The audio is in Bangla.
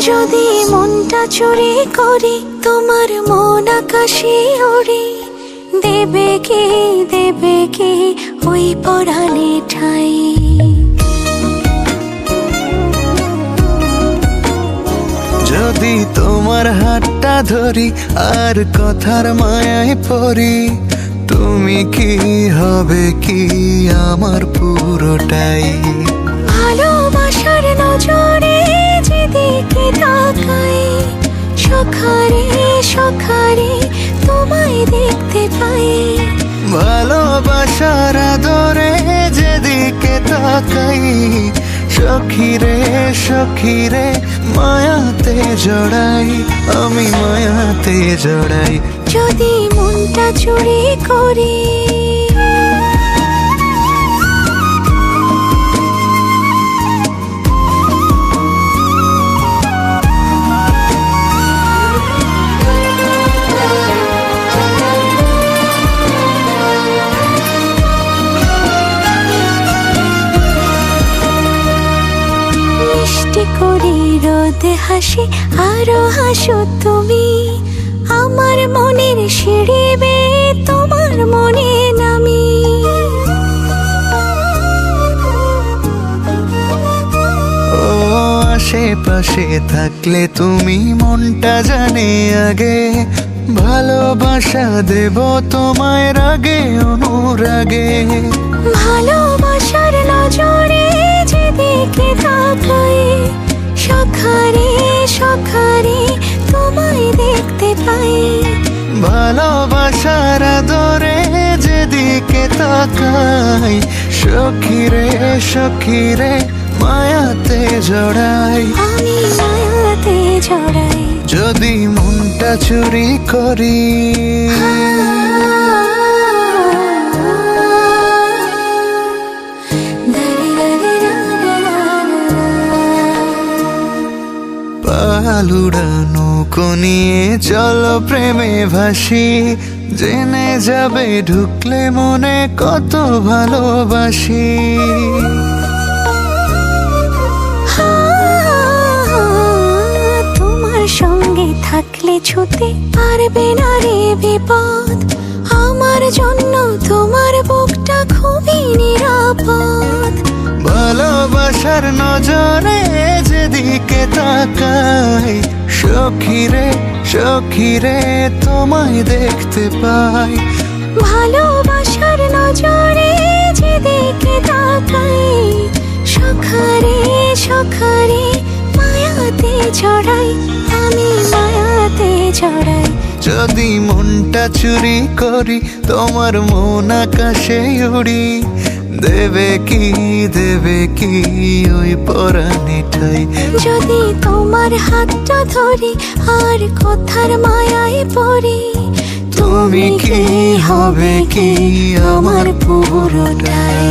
যদি মনটা চুরি করি তোমার মন আকাশে ওড়ে, দেবে কি ওই পরাণে ঠাই। যদি তোমার হাতটা ধরি আর কথার মায়ায় পড়ি, তুমি কি হবে কি আমার পুরোটাই। ভালোবাসার নজরে যেদিকে তাকাই, সখারে তোমায় দেখতে পাই। ভালোবাসার আদরে যেদিকে তাকাই, সখিরে মায়াতে জড়াই, আমি মায়াতে জড়াই। যদি মনটা চুরি করি করি রোদে হাসি আরো হাসো তুমি, আমার মনের সিঁড়ি বেয়ে তোমার মনে নামি। ও আশেপাশে থাকলে তুমি মনটা জানে আগে, ভালোবাসা দেব তোমায় রাগে অনুরাগে। ভালোবাসার নজরে যেদিকে তাকাই, সখারে তোমায় দেখতে পাই। ভালোবাসার আদরে যেদিকে তাকাই, সখিরে মায়াতে জড়াই, আমি মায়াতে জড়াই। যদি মনটা চুরি করি পালুড়ানো নিয়ে চলো প্রেমে ভাসি, জেনে যাবে ঢুকলে মনে কত ভালোবাসি। তোমার সঙ্গে থাকলে ছুতে পারবে না রে বিপদ, আমার জন্য তোমার বুকটা খুবই নিরাপদ। ভালোবাসার নজরে যেদিকে তাকাই, সখিরে তোমায় দেখতে পাই। ভালোবাসার নজরে যেদিকে তাকাই, সখারে মায়াতে জড়াই, আমি মায়াতে জড়াই। যদি মনটা চুরি করি তোমার মন আকাশে উড়ি, দেবে কি ওই পরাণে ঠাই। যদি তোমার হাতটা ধরি আর কথার মায়ায় পড়ি, তুমি কি হবে কি আমার পুরোটাই।